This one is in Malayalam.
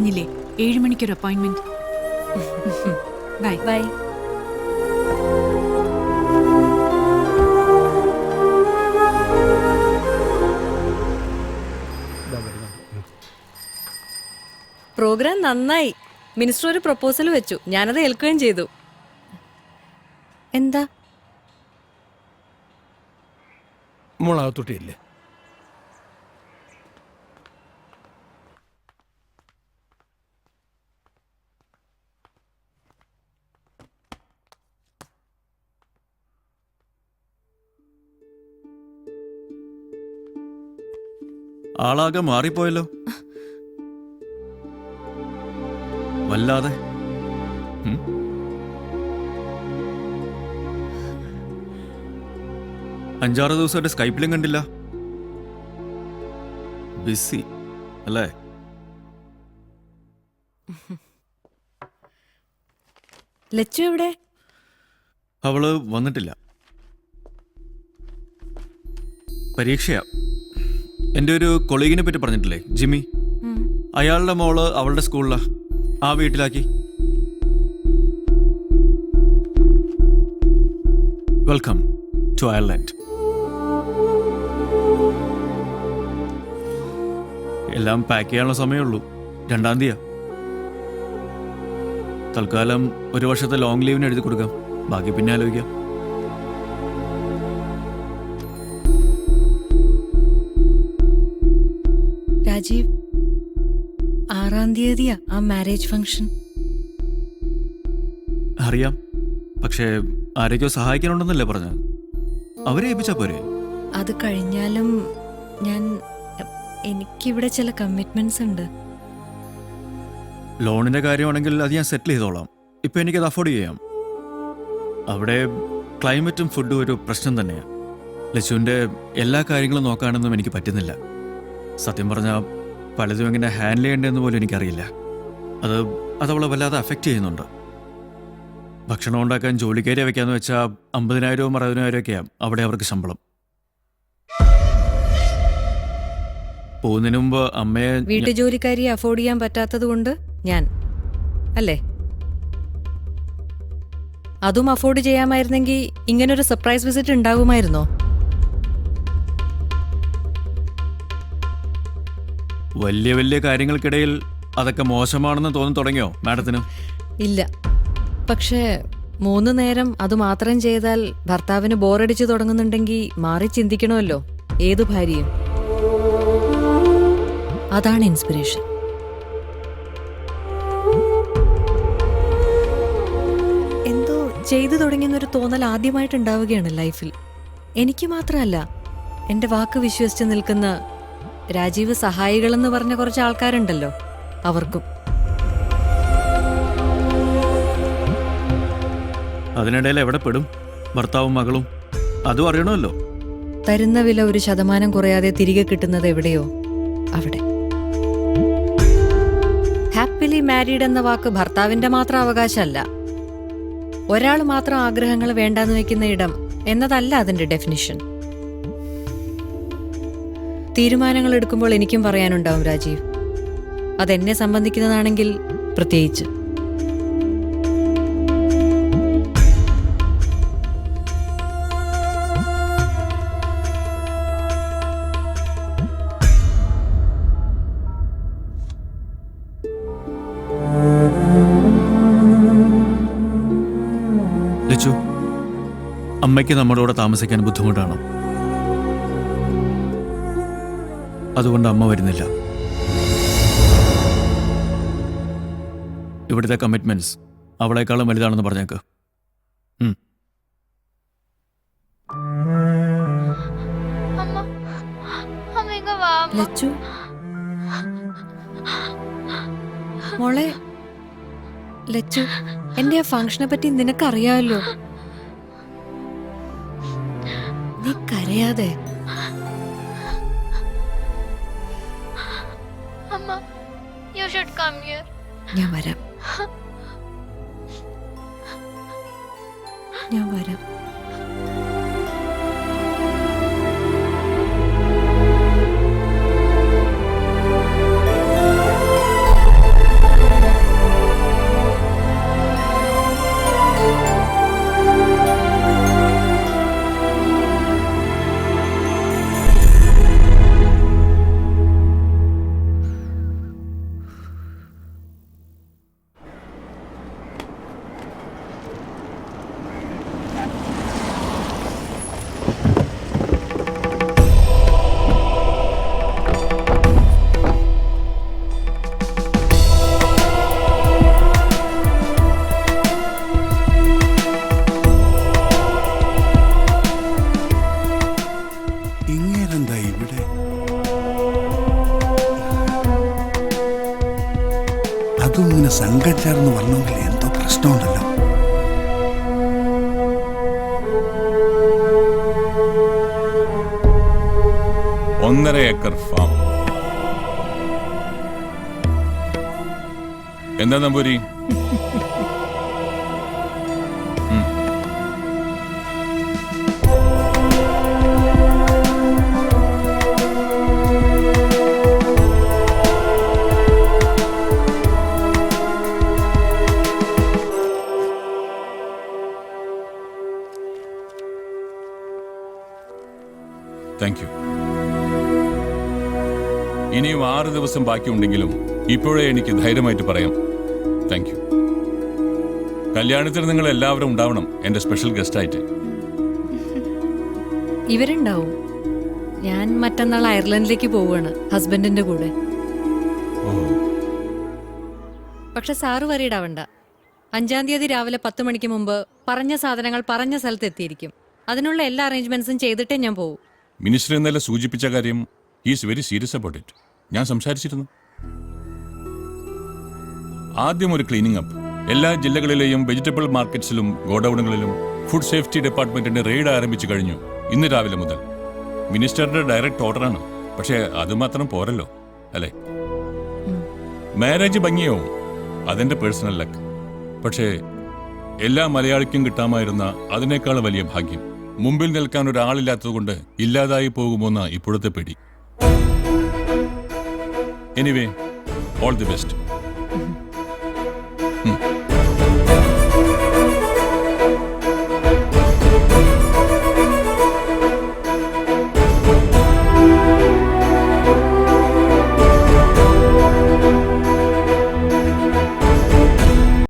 പറഞ്ഞില്ലേ 7 മണിക്കൊരു അപ്പോയിന്റ്മെന്റ്. Bye bye. പ്രോഗ്രാം നന്നായി. മിനിസ്റ്റർ ഒരു പ്രപ്പോസൽ വെച്ചു, ഞാനത് ഏൽക്കുകയും ചെയ്തു. എന്താ മോളകത്തൊട്ടിയില്ലേ? ആളാകെ മാറിപ്പോയല്ലോ, വല്ലാതെ. 5-6 ദിവസമായിട്ട് സ്കൈപ്പിലും കണ്ടില്ല. ബിസി അല്ലേ? ലച്ചു എവിടെ? അവള് വന്നിട്ടില്ല. പരീക്ഷയാ. എൻ്റെ ഒരു കൊളീഗിനെ പറ്റി പറഞ്ഞിട്ടില്ലേ, ജിമ്മി? അയാളുടെ മോള് അവളുടെ സ്കൂളിലാ. ആ വീട്ടിലാക്കി. Welcome to Ireland. എല്ലാം പാക്ക് ചെയ്യാനുള്ള സമയമുള്ളൂ. 2-ാം തീയതിയാ. തൽക്കാലം 1 വർഷത്തെ ലോങ് ലീവിന് എഴുതി കൊടുക്കാം. ബാക്കി പിന്നെ ആലോചിക്കാം. രാജീവ്, 6-ാം തീയതിയാ ആ മാരേജ് ഫംഗ്ഷൻ. അറിയാം, പക്ഷേ ആരൊക്കെയോ സഹായിക്കാനുണ്ടെന്നല്ലേ പറഞ്ഞത്? അവരെ ഏൽപ്പിച്ചാ പോരെ? അത് കഴിഞ്ഞാലും എനിക്കിവിടെ ചില കമ്മിറ്റ്മെന്റ്സ് ഉണ്ട്. ലോണിന്റെ കാര്യമാണെങ്കിൽ അത് ഞാൻ സെറ്റിൽ ചെയ്തോളാം. ഇപ്പൊ എനിക്കത് അഫോർഡ് ചെയ്യാം. അവിടെ ക്ലൈമറ്റും ഫുഡും ഒരു പ്രശ്നം തന്നെയാണ്. ലച്ചുവിൻ്റെ എല്ലാ കാര്യങ്ങളും നോക്കാനൊന്നും എനിക്ക് പറ്റുന്നില്ല. സത്യം പറഞ്ഞാൽ പലതും എങ്ങനെ ഹാൻഡിൽ ചെയ്യേണ്ടതെന്ന് പോലും എനിക്കറിയില്ല. അതവളെ വല്ലാതെ അഫക്റ്റ് ചെയ്യുന്നുണ്ട്. ഭക്ഷണം ഉണ്ടാക്കാൻ ജോലിക്കാരെ വെക്കാന്ന് വെച്ചാൽ 50,000-60,000 ഒക്കെയാണ് അവിടെ അവർക്ക് ശമ്പളം. പോകുന്നതിന് മുമ്പ് അമ്മയെ വീട്ടുജോലിക്കാരിയെ അഫോർഡ് ചെയ്യാൻ പറ്റാത്തത് കൊണ്ട് ഞാൻ അല്ലേ? അതും അഫോർഡ് ചെയ്യാമായിരുന്നെങ്കിൽ ഇങ്ങനൊരു സർപ്രൈസ് വിസിറ്റ് ഉണ്ടാകുമായിരുന്നോ? വലിയ വലിയ കാര്യങ്ങൾക്കിടയിൽ അതൊക്കെ മോശമാണെന്ന് തോന്നി തുടങ്ങിയോ മാഡത്തിന്? ഇല്ല, പക്ഷേ 3 നേരം അതുമാത്രം ചെയ്താൽ ഭർത്താവിന് ബോറടിച്ചു തുടങ്ങുന്നുണ്ടെങ്കിൽ മാറി ചിന്തിക്കണമല്ലോ ഏതു ഭാര്യയും. അതാണ് ഇൻസ്പിറേഷൻ. എന്തോ ചെയ്തു തുടങ്ങിയെന്നൊരു തോന്നൽ ആദ്യമായിട്ടുണ്ടാവുകയാണ് ലൈഫിൽ. എനിക്ക് മാത്രമല്ല, എൻ്റെ വാക്ക് വിശ്വസിച്ച് നിൽക്കുന്ന രാജീവ് സഹായികളെന്ന് പറഞ്ഞ കുറച്ച് ആൾക്കാരുണ്ടല്ലോ, അവർക്കും. അതിനിടയിൽ എവിടെ പെടും ഭർത്താവും മകളും? അതും അറിയണമല്ലോ. തരുന്ന വില 1% കുറയാതെ തിരികെ കിട്ടുന്നത് എവിടെയോ അവിടെ. ഹാപ്പിലി മാരീഡ് എന്ന വാക്ക് ഭർത്താവിന്റെ മാത്രം അവകാശമല്ല. ഒരാൾ മാത്രം ആഗ്രഹങ്ങൾ വേണ്ടാന്ന് വെക്കുന്ന ഇടം എന്നതല്ല അതിന്റെ ഡെഫിനിഷൻ. തീരുമാനങ്ങൾ എടുക്കുമ്പോൾ എനിക്കും പറയാനുണ്ടാവും രാജീവ്. അതെന്നെ സംബന്ധിക്കുന്നതാണെങ്കിൽ പ്രത്യേകിച്ച്. ലച്ചു, അമ്മയ്ക്ക് നമ്മുടെ കൂടെ താമസിക്കാൻ ബുദ്ധിമുട്ടാണ്. അതുകൊണ്ട് അമ്മ വരുന്നില്ല. ഇവിടുത്തെ കമ്മിറ്റ്മെന്റ്സ് അവളെക്കാളും വലുതാണെന്ന് പറഞ്ഞേക്ക്. ലച്ചു മോളെ, ലച്ചു, എന്റെ ആ ഫംഗ്ഷനെ പറ്റി നിനക്കറിയാമല്ലോ. നീ കരയാതെ. ഞാൻ വരാം. ഞാൻ വരാം. സംഘം ചേർന്ന് വരണമെങ്കിൽ എന്തോ പ്രശ്നമുണ്ടല്ലോ. ഒന്നര ഏക്കർ ഫാം. എന്താ നമ്പൂരി? Thank you. ഇനിയും 6 ദിവസം ബാക്കിയുണ്ടെങ്കിലും ഇപ്പോഴേ എനിക്ക് ധൈര്യമായിട്ട് പറയാം താങ്ക് യു. കല്യാണത്തിന് നിങ്ങൾ എല്ലാവരും ഉണ്ടാവണം എന്റെ സ്പെഷ്യൽ ഗസ്റ്റായിട്ട്. ഇവരുണ്ടാവും. ഞാൻ മറ്റന്നാൾ അയർലൻഡിലേക്ക് പോവുകയാണ് ഹസ്ബൻഡിന്റെ കൂടെ. ഓ, പക്ഷെ സാറ് വരീടാവണ്ട. 5-ാം തീയതി രാവിലെ 10 മണിക്ക് മുമ്പ് പറഞ്ഞ സാധനങ്ങൾ പറഞ്ഞ സ്ഥലത്ത് എത്തിയിരിക്കും. അതിനുള്ള എല്ലാ അറേഞ്ച്മെന്റ്സും ചെയ്തിട്ടേ ഞാൻ പോവും. മിനിസ്റ്റർ ഇന്നലെ സൂചിപ്പിച്ച കാര്യം is very serious about it. ഞാൻ സംസാരിച്ചിരുന്നു. ആദ്യം ഒരു ക്ലീനിങ് അപ്പ്. എല്ലാ ജില്ലകളിലെയും വെജിറ്റബിൾ മാർക്കറ്റ്സിലും ഗോഡൌണുകളിലും ഫുഡ് സേഫ്റ്റി ഡിപ്പാർട്ട്മെന്റിന്റെ റെയ്ഡ് ആരംഭിച്ചു കഴിഞ്ഞു ഇന്ന് രാവിലെ മുതൽ. മിനിസ്റ്ററുടെ ഡയറക്റ്റ് ഓർഡറാണ്. പക്ഷേ അതുമാത്രം പോരല്ലോ അല്ലേ? മാരേജ് ഭംഗിയാവും, അതെന്റെ പേഴ്സണൽ ലക്ക്. പക്ഷേ എല്ലാ മലയാളിക്കും കിട്ടാമായിരുന്ന അതിനേക്കാൾ വലിയ ഭാഗ്യം മുമ്പിൽ നിൽക്കാൻ ഒരാളില്ലാത്തതുകൊണ്ട് ഇല്ലാതായി പോകുമോന്ന ഇപ്പോഴത്തെ പേടി. Anyway, all the best.